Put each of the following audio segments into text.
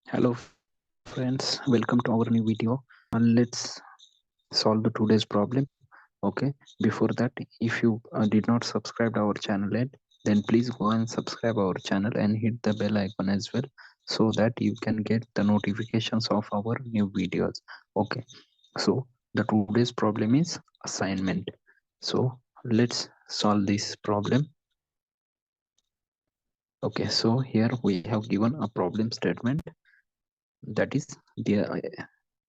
Hello friends, welcome to our new video. Let's solve the today's problem. Okay, before that, if you did not subscribe to our channel yet, then please go and subscribe our channel and hit the bell icon as well, so that you can get the notifications of our new videos. Okay, so the today's problem is assignment. So let's solve this problem. Okay, so here we have given a problem statement, that is there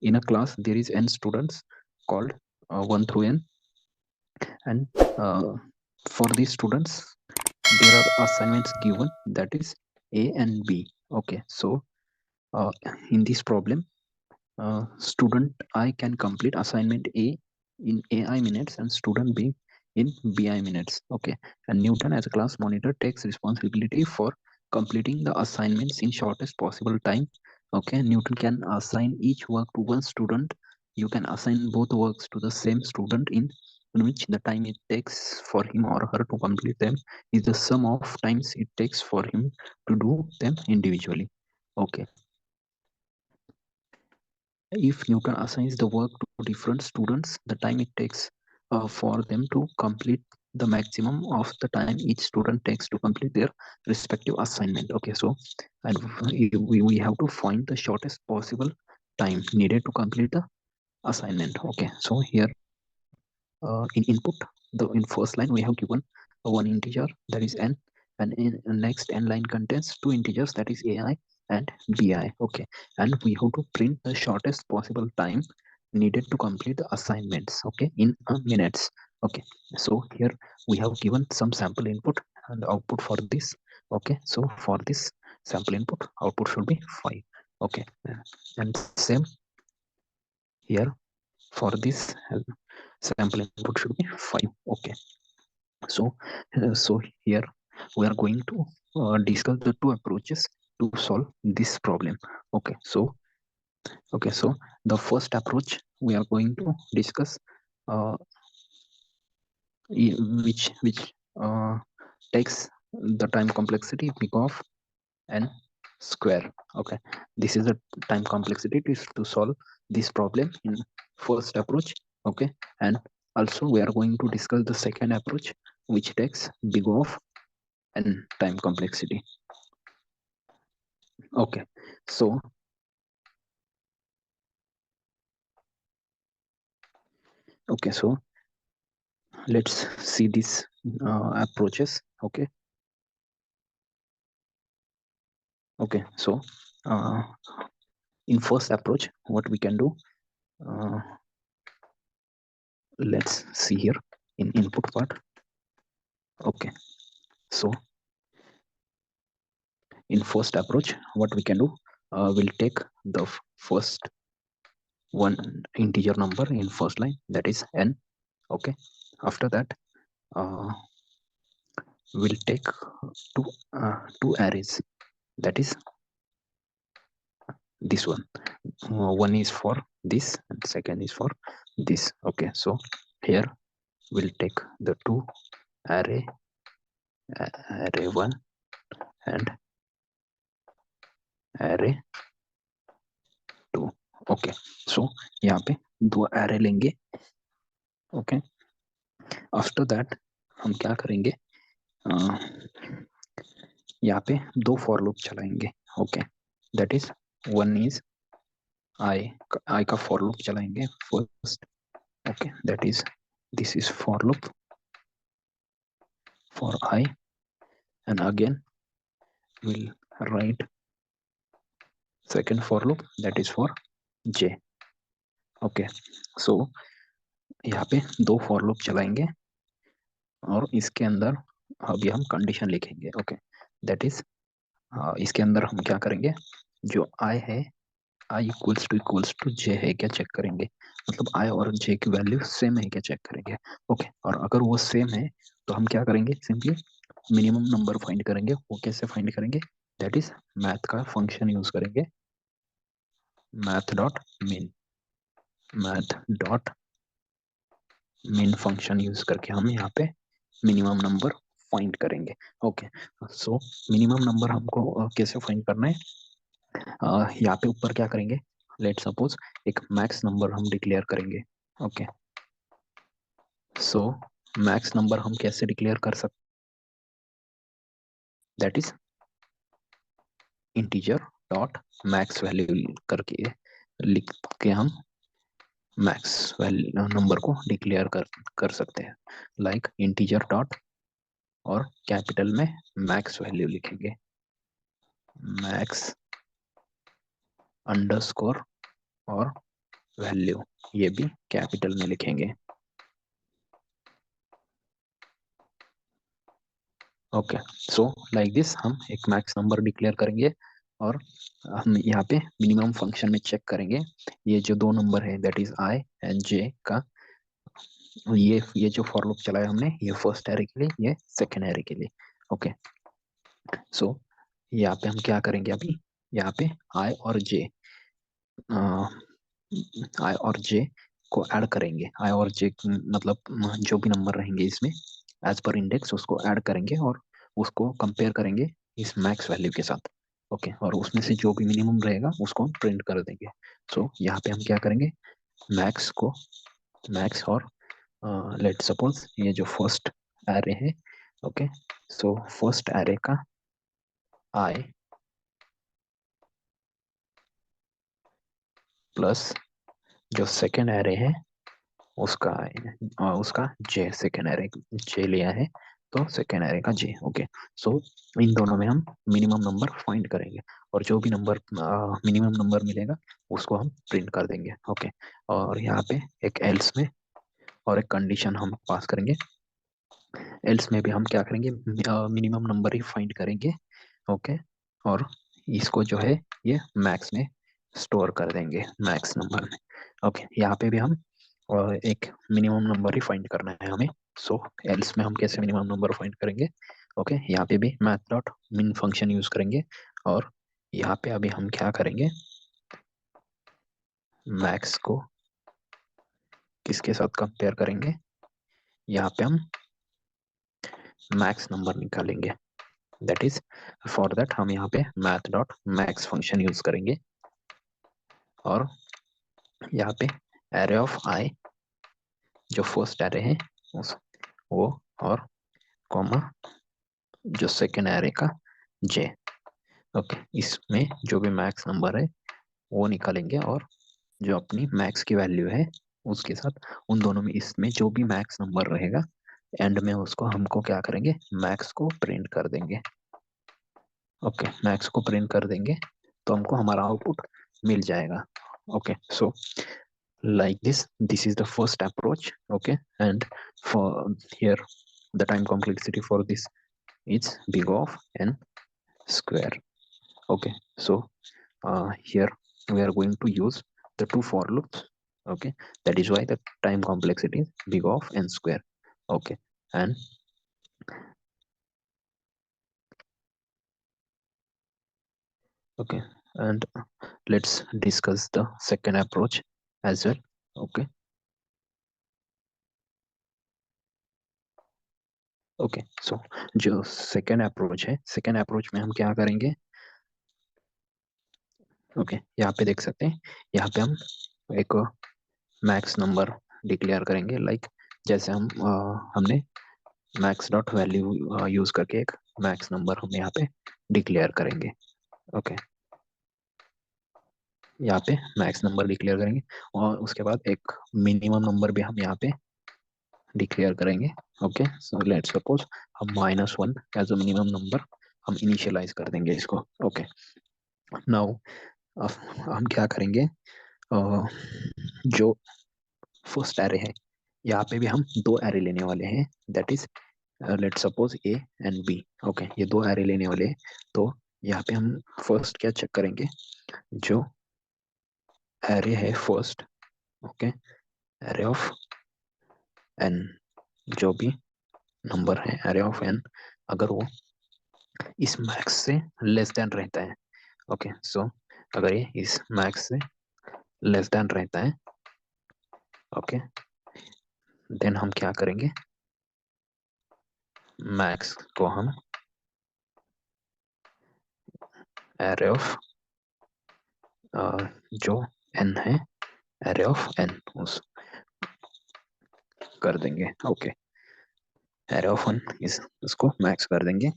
in a class there is n students called 1 through n, and uh, for these students there are assignments given, that is a and b. Okay, so uh, in this problem, student I can complete assignment a in ai minutes and student b in bi minutes. Okay, and Newton as a class monitor takes responsibility for completing the assignments in shortest possible time. Okay, Newton can assign each work to one student. You can assign both works to the same student in which the time it takes for him or her to complete them is the sum of times it takes for him to do them individually. Okay, if Newton assigns the work to different students, the time it takes for them to complete the maximum of the time each student takes to complete their respective assignment. Okay, so and we have to find the shortest possible time needed to complete the assignment. Okay, so here in input, in first line we have given one integer, that is n, and in next n line contains two integers, that is ai and bi. Okay, and we have to print the shortest possible time needed to complete the assignments, okay, in minutes. Okay, so here we have given some sample input and output for this. Okay, so for this sample input, output should be 5. Okay, and same here for this sample input should be 5. Okay, so so here we are going to discuss the two approaches to solve this problem. Okay, so the first approach we are going to discuss, uh, which takes the time complexity big of n square. Okay, this is the time complexity to solve this problem in first approach. Okay, and also we are going to discuss the second approach, which takes big of n time complexity. Okay, so so let's see these approaches. Okay, so uh, in first approach what we can do, uh, let's see here in input part. Okay, so in first approach what we can do, we'll take the first one integer number in first line, that is n. Okay, after that uh, we'll take two arrays, that is this one. One is for this and second is for this. Okay, so here we'll take the two array, array 1 and array 2. Okay, so यहाँ पे दो array लेंगे. Okay, after that हम क्या करेंगे, यहाँ पे दो for loop चलाएंगे. Okay, that is one is I का for loop चलाएंगे first. Okay, that is this is for loop for I, and again we'll write second for loop, that is for j. Okay, so यहाँ पे दो for loop चलाएंगे और इसके अंदर अभी हम कंडीशन लिखेंगे. ओके, दैट इज इसके अंदर हम क्या करेंगे, जो i है, i इक्वल्स टू j है क्या चेक करेंगे, मतलब i और j की वैल्यू सेम है क्या चेक करेंगे. ओके, और अगर वो सेम है तो हम क्या करेंगे, सिंपली मिनिमम नंबर फाइंड करेंगे. वो कैसे फाइंड करेंगे, दैट इज मैथ का फंक्शन यूज करेंगे, math dot main function use करके हम यहाँ पे मिनिमम नंबर फाइंड करेंगे. ओके, सो मिनिमम नंबर हमको कैसे फाइंड करना है, यहाँ पे ऊपर क्या करेंगे, लेट सपोज एक मैक्स नंबर हम डिक्लेयर करेंगे। ओके, सो मैक्स नंबर हम कैसे डिक्लेयर कर सकते, that is integer dot max value करके लिख के हम मैक्स वैल्यू नंबर को डिक्लेयर कर सकते हैं, लाइक इंटीजर डॉट और कैपिटल में मैक्स वैल्यू लिखेंगे, मैक्स अंडरस्कोर और वैल्यू, ये भी कैपिटल में लिखेंगे। ओके, सो लाइक दिस हम एक मैक्स नंबर डिक्लेयर करेंगे और हम यहाँ पे मिनिमम फंक्शन में चेक करेंगे ये जो दो नंबर है दैट इज आई एंड जे का, ये जो फॉर लूप चलाया हमने, ये फर्स्ट एरे के लिए, ये सेकेंड एरे के लिए। ओके, सो यहाँ पे हम क्या करेंगे अभी, यहाँ पे आई और जे, आई और जे को ऐड करेंगे, आई और जे मतलब जो भी नंबर रहेंगे इसमें एज पर इंडेक्स उसको ऐड करेंगे और उसको कंपेयर करेंगे इस मैक्स वैल्यू के साथ। ओके, और उसमें से जो भी मिनिमम रहेगा उसको हम प्रिंट कर देंगे। सो यहाँ पे हम क्या करेंगे, मैक्स को, मैक्स और लेट सपोज ये जो फर्स्ट एरे है, ओके, सो फर्स्ट एरे का आई प्लस जो सेकेंड एरे है उसका उसका जे, सेकेंड एरे जे लिया है तो सेकेंड एरे का जे। ओके, सो इन दोनों में हम मिनिमम नंबर फाइंड करेंगे और जो भी नंबर मिनिमम नंबर मिलेगा उसको हम प्रिंट कर देंगे। ओके, और यहाँ पे एक एल्स में और एक कंडीशन हम पास करेंगे, एल्स में भी हम क्या करेंगे, मिनिमम नंबर ही फाइंड करेंगे। ओके, और इसको जो है ये मैक्स में स्टोर कर देंगे, मैक्स नंबर में। ओके, यहाँ पे भी हम एक मिनिमम नंबर ही फाइंड करना है हमें। सो एल्स में हम कैसे मिनिमम नंबर फाइंड करेंगे, ओके, यहाँ पे भी मैथ डॉट मिन फंक्शन यूज करेंगे और यहाँ पे अभी हम क्या करेंगे, मैक्स को किसके साथ कंपेयर करेंगे, यहाँ पे हम मैक्स नंबर निकालेंगे, दैट इज फॉर दैट हम यहाँ पे math dot max function use करेंगे और यहाँ पे एरे ऑफ आई जो फर्स्ट एरे है उस वो, और कॉमा जो सेकेंड एरे का जे। ओके, इसमें जो भी मैक्स नंबर है वो निकालेंगे और जो अपनी मैक्स की वैल्यू है उसके साथ उन दोनों में इसमें जो भी मैक्स नंबर रहेगा एंड में उसको हमको क्या करेंगे, मैक्स को प्रिंट कर देंगे। ओके, मैक्स को प्रिंट कर देंगे तो हमको हमारा आउटपुट मिल जाएगा। Okay, so like this is the first approach. Okay, and for here the time complexity for this is big of n square. Okay, so here we are going to use the two for loops. Okay, that is why the time complexity is big of n square. Okay, and okay, and let's discuss the second approach as well. Okay, okay, so जो second approach है, second approach में हम क्या करेंगे, okay, यहाँ पे देख सकते हैं, यहाँ पे हम एक मैक्स नंबर डिक्लेयर करेंगे, लाइक जैसे हमने मैक्स डॉट वैल्यू यूज करके एक मैक्स नंबर हम यहाँ पे डिक्लेयर करेंगे। ओके, यहाँ पे मैक्स नंबर डिक्लेयर करेंगे और उसके बाद एक मिनिमम नंबर भी हम यहाँ पे डिक्लेयर करेंगे। ओके, सो लेट्स सपोज हम -1 एज अ मिनिमम नंबर हम इनिशियलाइज कर देंगे इसको। ओके, नाउ हम क्या करेंगे, जो फर्स्ट एरे है यहाँ पे भी हम दो एरे लेने वाले हैं, that is let suppose A and B. Okay, ये दो एरे लेने वाले हैं तो यहाँ पे हम फर्स्ट क्या चेक करेंगे, जो एरे है first, okay, array of N, जो भी नंबर है एरे ऑफ एन, अगर वो इस मैक्स से लेस देन रहता है, ओके, सो अगर ये इस मैक्स से लेस देन रहता है, ओके, देन हम क्या करेंगे, मैक्स को हम एरे ऑफ जो n है एरे ऑफ n उस कर देंगे। ओके, एरे ऑफ n इसको मैक्स कर देंगे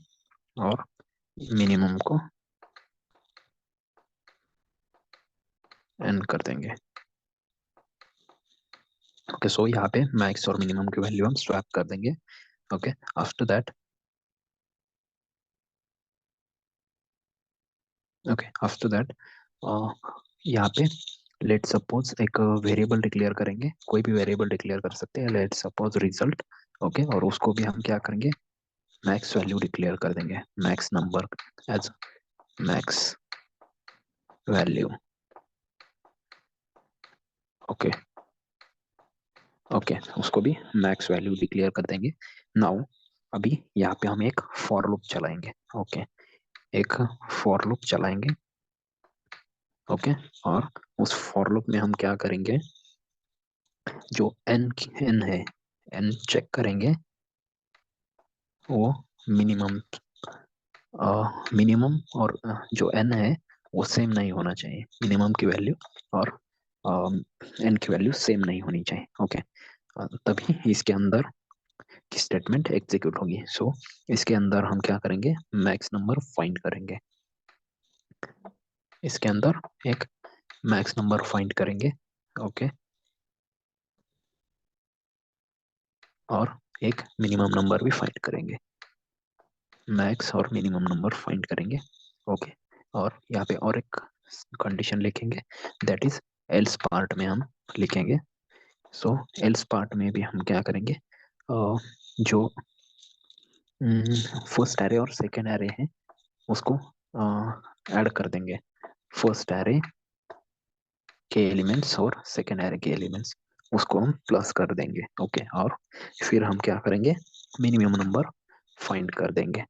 और मिनिमम को n कर देंगे। ओके, सो यहाँ पे मैक्स और मिनिमम की वैल्यू हम स्वैप कर देंगे। ओके, आफ्टर दैट यहाँ पे लेट सपोज एक वेरिएबल डिक्लेयर करेंगे, कोई भी वेरिएबल डिक्लेयर कर सकते हैं। Let suppose result. ओके, और उसको भी हम क्या करेंगे, मैक्स वैल्यू डिक्लेयर कर देंगे, max number as max value. Okay okay, उसको भी मैक्स वैल्यू डिक्लेयर कर देंगे। नाउ अभी यहाँ पे हम एक फॉर लूप चलाएंगे। ओके, एक फॉर लूप चलाएंगे। ओके, और उस फॉर लूप में हम क्या करेंगे, जो n है, n चेक करेंगे, वो मिनिमम मिनिमम और जो n है वो सेम नहीं होना चाहिए। मिनिमम की वैल्यू और n की वैल्यू सेम नहीं होनी चाहिए। ओके, तभी इसके अंदर की स्टेटमेंट एग्जीक्यूट होगी। सो इसके अंदर हम क्या करेंगे, मैक्स नंबर फाइंड करेंगे। इसके अंदर एक मैक्स नंबर फाइंड करेंगे। ओके, और एक मिनिमम नंबर भी फाइंड करेंगे। मैक्स और मिनिमम नंबर फाइंड करेंगे। ओके, और यहाँ पे और एक कंडीशन लिखेंगे, दैट इज एल्स पार्ट में हम लिखेंगे। सो एल्स पार्ट में भी हम क्या करेंगे, जो फर्स्ट एरे और सेकेंड एरे है उसको ऐड कर देंगे। फर्स्ट एरे के एलिमेंट्स और सेकेंड एरे के एलिमेंट्स उसको हम प्लस कर देंगे। ओके, और फिर हम क्या करेंगे, मिनिमम नंबर फाइंड कर देंगे।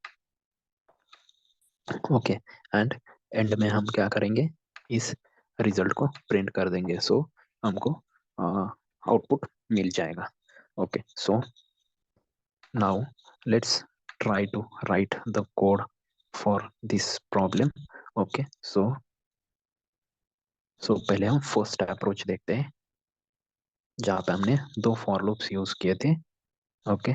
ओके, एंड एंड में हम क्या करेंगे, इस रिजल्ट को प्रिंट कर देंगे। सो हमको आउटपुट मिल जाएगा। Okay, so now let's try to write the code for this problem. Okay, so पहले हम फर्स्ट अप्रोच देखते हैं, जहाँ पे हमने दो फॉर लूप्स यूज किए थे। Okay,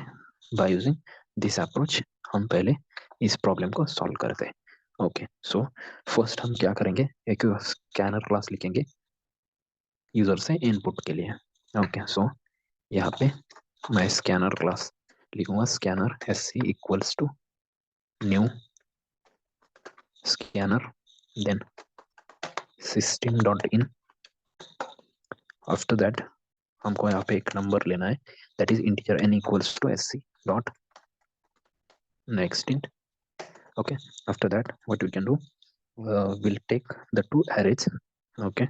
by using this approach हम पहले इस प्रॉब्लम को सॉल्व करते हैं। ओके, सो फर्स्ट हम क्या करेंगे, एक स्कैनर क्लास लिखेंगे यूजर से इनपुट के लिए। ओके, सो यहाँ पे मैं स्कैनर क्लास लिखूंगा, scanner S C equals to new scanner, then system dot in. After that हमको यहाँ पे एक नंबर लेना है, that is integer n equals to S C dot next int. Okay, after that what we can do, we'll take the two arrays. Okay,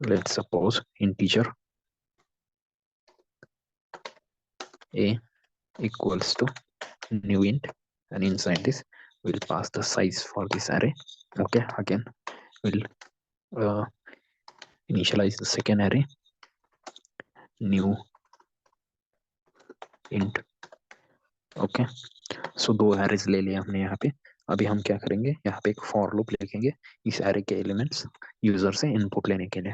let's suppose integer a equals to new int, and inside this we'll pass the size for this array. Okay, again we'll uh, initialize the second array, new int. Okay, सो दो arrays ले लिया हमने यहाँ पे। अभी हम क्या करेंगे, यहाँ पे एक फॉर लूप लिखेंगे इस एरे के एलिमेंट्स यूजर से इनपुट लेने के लिए।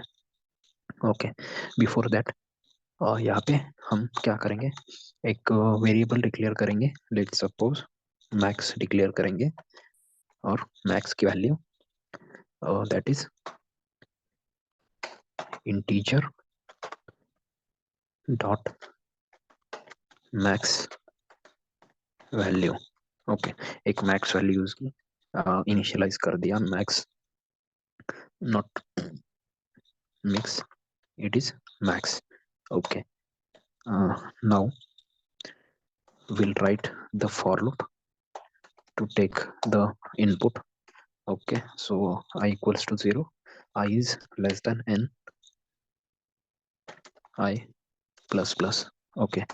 ओके, बिफोर दैट यहाँ पे हम क्या करेंगे, एक वेरिएबल डिक्लेयर करेंगे, लेट सपोज मैक्स डिक्लेयर करेंगे, और मैक्स की value that is integer dot max value. Okay, एक मैक्स वैल्यू यूज की इनिशियलाइज कर दिया, max not mix, it is max. Okay, now we'll write the for loop to take the input. Okay, so I equals to 0, I is less than n, I plus plus. Okay,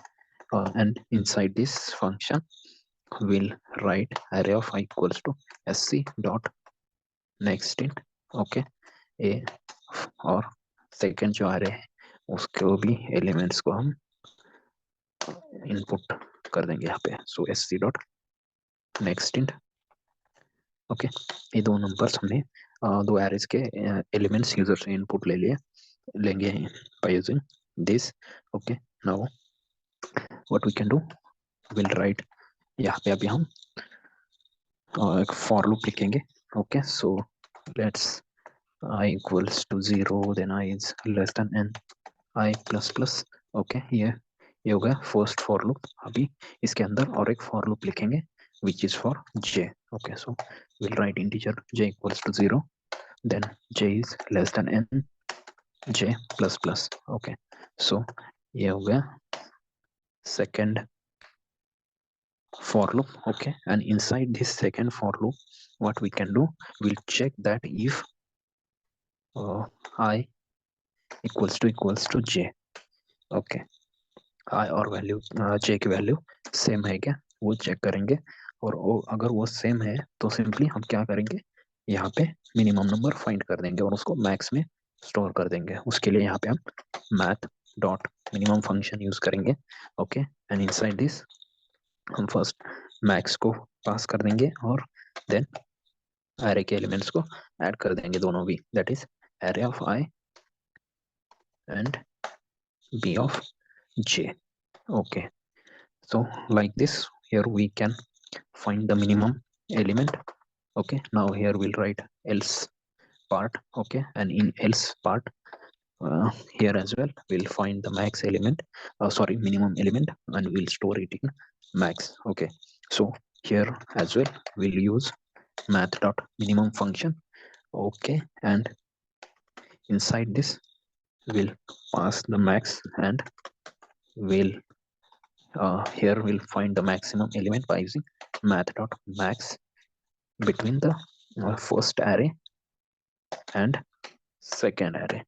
and inside this function we'll write array of I equals to sc dot next int. Okay, a और second जो array है उसको भी elements को हम input कर देंगे यहाँ पे। सो sc dot next int. Okay, ये दो नंबर्स हमने दो एरेज के एलिमेंट्स यूजर से इनपुट ले लिए लेंगे by using this. Okay, now what we can do, we'll write यहाँ पे अभी हम एक for loop लिखेंगे. Okay, so let's I equals to 0, then I is less than n, I plus plus. Okay, ये हो गया फर्स्ट फॉर लूप. अभी इसके अंदर और एक फॉर लूप लिखेंगे which is for j. Okay, so we'll write integer j equals to 0, then j is less than n, j plus plus. Okay, so ये हो गया second for loop. Okay, and inside this second for loop what we can do, we'll check that if I equals to j. Okay, I और value j की value same है क्या वो check करेंगे, और अगर वो सेम है तो सिंपली हम क्या करेंगे, यहाँ पे मिनिमम नंबर फाइंड कर देंगे और उसको मैक्स में स्टोर कर देंगे. उसके लिए यहाँ पे हम math dot minimum function use करेंगे. ओके, एंड इनसाइड दिस हम फर्स्ट मैक्स को पास कर देंगे और देन एरे के एलिमेंट्स को ऐड कर देंगे दोनों भी, that is array of i and b of j. Okay, so like this here we can find the minimum element. Okay, now here we'll write else part. Okay, and in else part here as well we'll find the max element, sorry, minimum element, and we'll store it in max. Okay, so here as well we'll use math dot minimum function. Okay, and inside this we'll pass the max, and we'll here we'll find the maximum element by using math dot max between the first array and second array.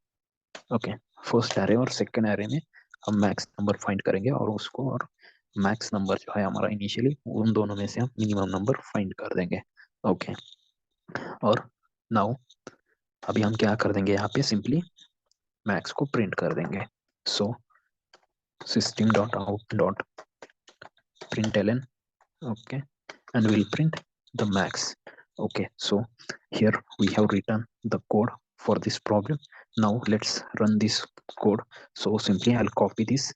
Okay, first array और second array में हम max number find करेंगे और उसको, और max number जो है हमारा इनिशियली, उन दोनों में से हम मिनिमम नंबर फाइंड कर देंगे. ओके, और नाउ अभी हम क्या कर देंगे, यहाँ पे सिंपली मैक्स को प्रिंट कर देंगे. So system dot out dot println. Okay, and we'll print the max. Okay, so here we have written the code for this problem. Now let's run this code. So simply I'll copy this,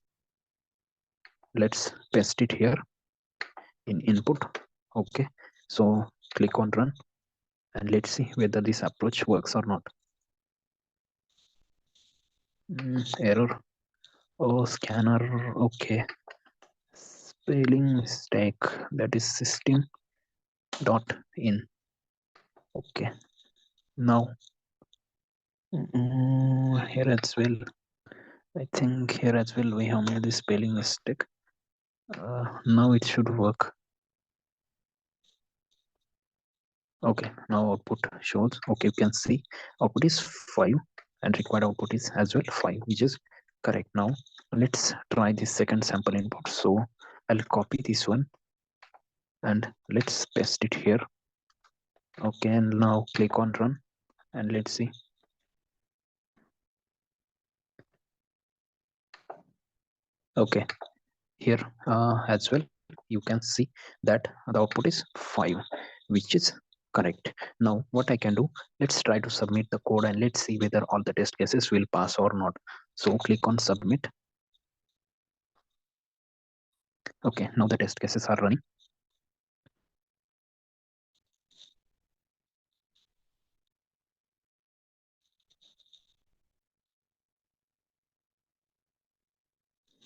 let's paste it here in input. Okay, so click on run and let's see whether this approach works or not. Error. Oh, scanner. Okay, spelling mistake, that is system dot in. Okay, now here as well, I think here as well we have made the spelling mistake. Now it should work. Okay, now output shows. Okay, you can see output is 5 and required output is as well 5, which is correct. Now let's try this second sample input. So I'll copy this one and let's paste it here. Okay, and now click on run and let's see. Okay, here as well you can see that the output is 5, which is correct. Now what I can do, let's try to submit the code and let's see whether all the test cases will pass or not. So click on submit. Okay, now the test cases are running.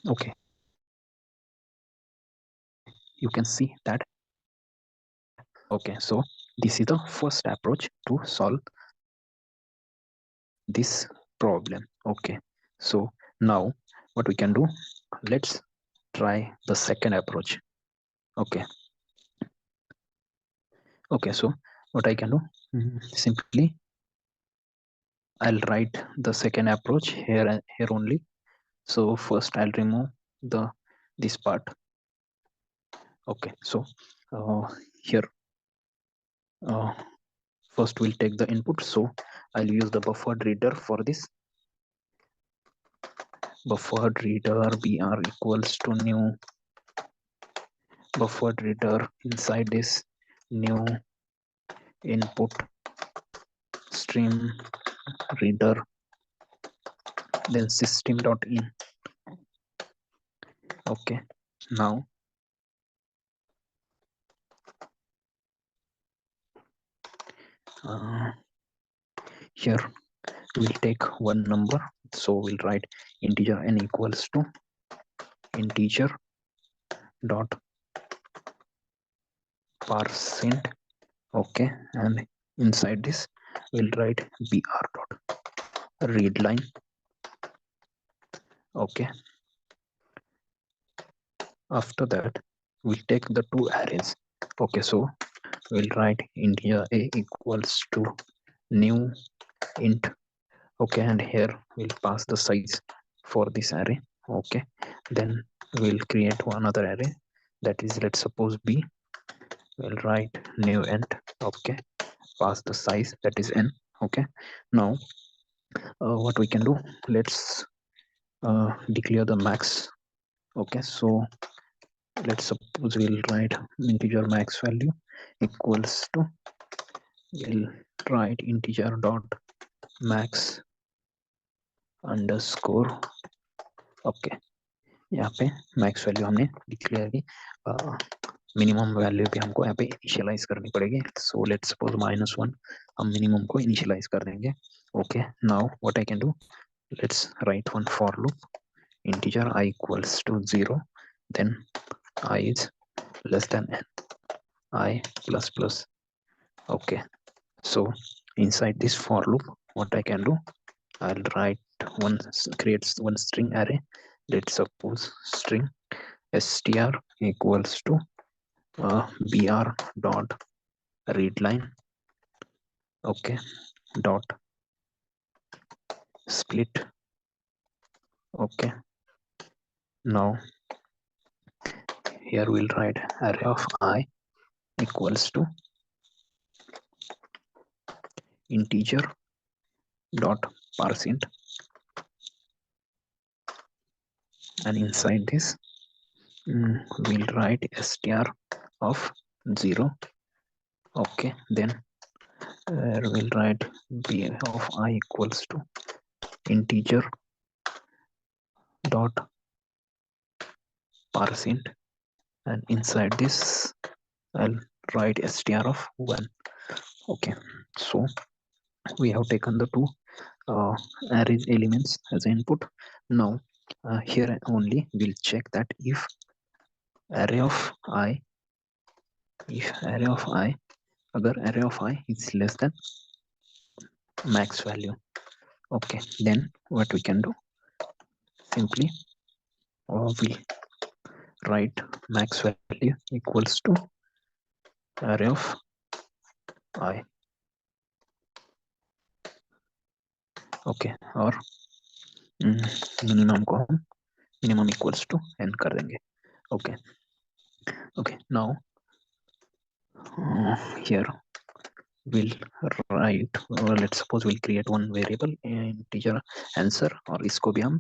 Okay, you can see that. Okay, so this is the first approach to solve this problem. Okay, so now what we can do, let's try the second approach. Okay, okay, so what I can do, simply I'll write the second approach here only. So first I'll remove the this part. Okay, so here first we'll take the input. So I'll use the buffered reader for this. Buffered reader br equals to new buffered reader. Inside this new input stream reader, then system.in. Okay, now here we'll take one number, so we'll write integer n equals to integer dot percent. Okay, and inside this we'll write br dot read line. Okay, after that we'll take the two arrays. Okay, so we'll write integer a equals to new int. Okay, and here we'll pass the size for this array. Okay, then we'll create another array, that is, let's suppose b. We'll write new int. Okay, pass the size, that is n. Okay, now what we can do, let's declare the max. Okay, so let's suppose we'll write integer max value equals to, we'll write integer dot max underscore. Okay, यहाँ पे max value हमने declare की, minimum value भी हमको यहाँ पे initialise करनी पड़ेगी. सो लेट्स सपोज -1 हम मिनिमम को इनिशियलाइज कर देंगे. Okay, now what I can do, let's write one for loop integer I equals to 0, then I is less than n, I plus plus. Okay, so inside this for loop what I can do, I'll write one, creates one string array. Let's suppose string str equals to br dot read line. Okay, dot split. Okay, now here we'll write array of I equals to integer dot percent, and inside this we'll write str of 0. Okay, then we'll write b of I equals to integer dot percent, and inside this I'll write str of 1. Okay, so we have taken the two array elements as input. Now here only we'll check that if array of I, agar array of I is less than max value. Okay, then what we can do, simply we write max value equals to array of I. Okay, और minimum को हम minimum equals to n कर देंगे. Okay, okay, now here we'll write, let's suppose we'll create one variable integer answer, और इसको भी हम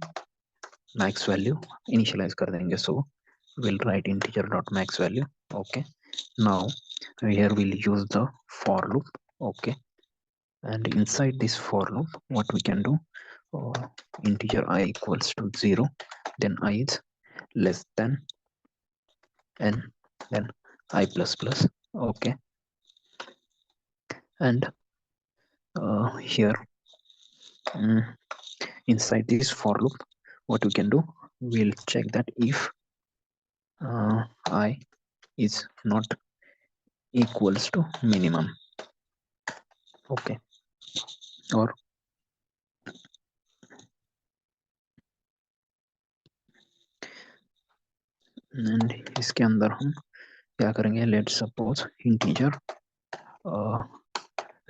max value initialize कर देंगे. So we'll write integer dot max value. Okay, now here we'll use the for loop. Okay, and inside this for loop what we can do, integer I equals to 0, then I is less than n, then I plus plus. Okay, and here inside this for loop what we can do, we'll check that if I is not equals to minimum. Okay, और and इसके अंदर हम क्या करेंगे, let suppose integer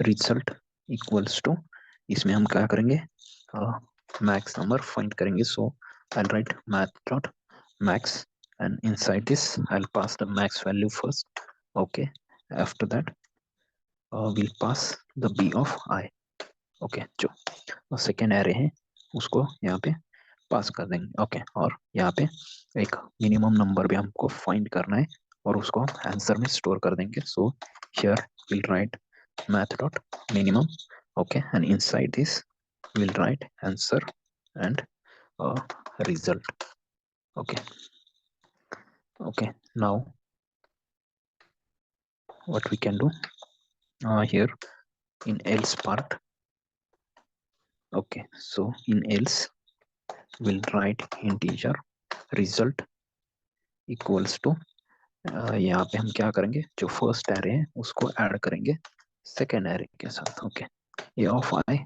result equals to, इसमें हम क्या करेंगे, मैक्स नंबर फाइंड करेंगे. So I write math dot max, and inside this I'll pass the max value first. Okay, after that we'll pass the b of I. Okay, जो second array है उसको यहाँ पे पास कर देंगे. ओके, और यहाँ पे एक मिनिमम नंबर भी हमको फाइंड करना है और उसको हम आंसर में स्टोर कर देंगे. So here will write math dot minimum, Okay, and inside this we'll write answer and result. Okay. Okay, now what we can do here in else part. Okay, so in else we'll write integer result equals to यहाँ पे हम क्या करेंगे, जो first array है उसको add करेंगे second array के साथ. Okay, a of i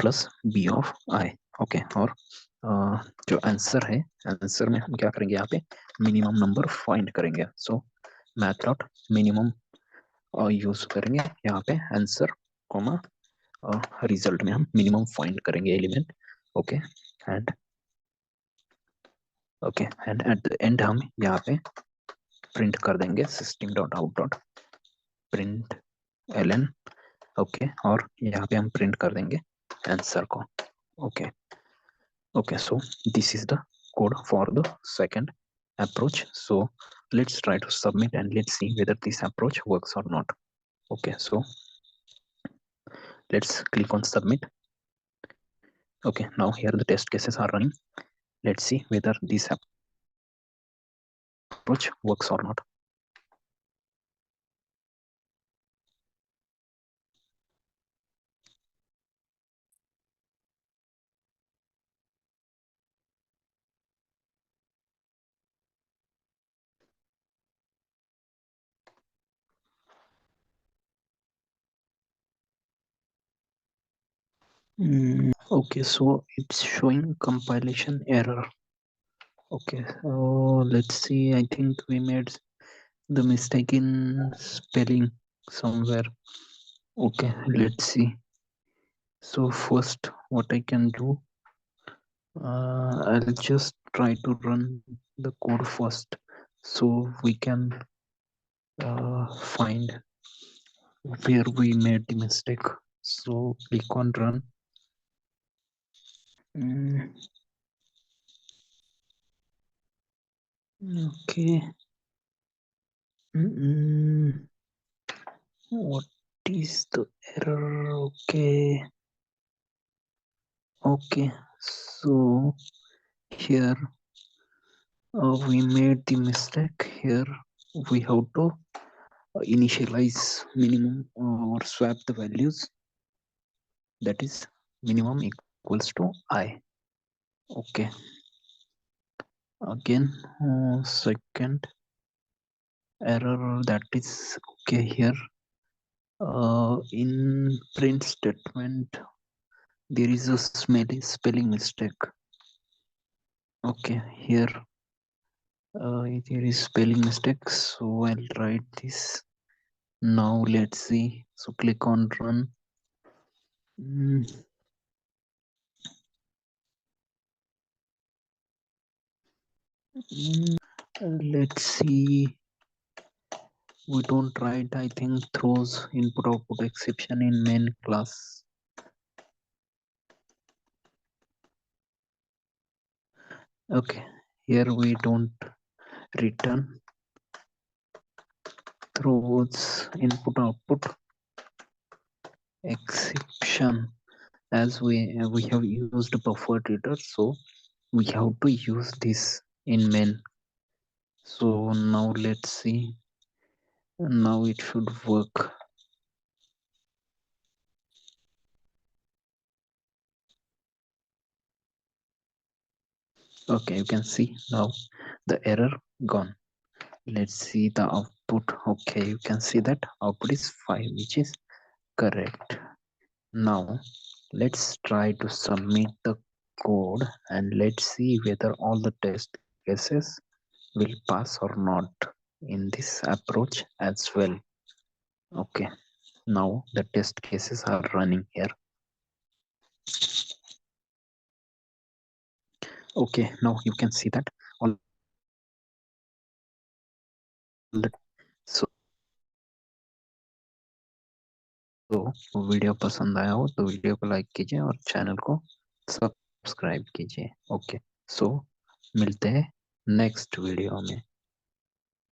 plus b of i. Okay, और जो आंसर है, आंसर में हम क्या करेंगे, यहाँ पे मिनिमम नंबर फाइंड करेंगे. सो मैथ डॉट मिनिमम यूज करेंगे यहाँ पे आंसर कॉमा रिजल्ट में हम मिनिमम फाइंड करेंगे element. Okay, and okay and at the end हम यहाँ पे प्रिंट कर देंगे system dot out dot print L. Okay, और यहाँ पे हम प्रिंट कर देंगे आंसर को. Okay. Okay, so this is the code for the second approach. So let's try to submit and let's see whether this approach works or not. Okay, so let's click on submit. Okay, now here the test cases are running. Let's see whether this approach works or not. Okay, so it's showing compilation error. Okay, so let's see. I think we made the mistake in spelling somewhere. Okay, let's see. So first, what I can do, I'll just try to run the code first, so we can find where we made the mistake. So click on run. Mm, okay. What is the error? Okay. Okay. So here we made the mistake. Here we have to initialize minimum or swap the values, that is minimum equals to I. Okay, again second error, that is okay. Here in print statement there is a spelling mistake. Okay, here there is spelling mistake, so I'll write this. Now let's see. So click on run. Let's see. We don't write, I think, throws input output exception in main class. Okay, here we don't return throws input output exception, as we have used buffer reader, so we have to use this in main. So now let's see. Now it should work. Okay, you can see now the error gone. Let's see the output. Okay, you can see that output is 5, which is correct. Now let's try to submit the code and let's see whether all the test cases will pass or not in this approach as well. Okay, now the test cases are running here. Okay, now you can see that all the so video पसंद आया हो तो video को like कीजिए और channel को subscribe कीजिए. Okay, सो मिलते हैं नेक्स्ट वीडियो में.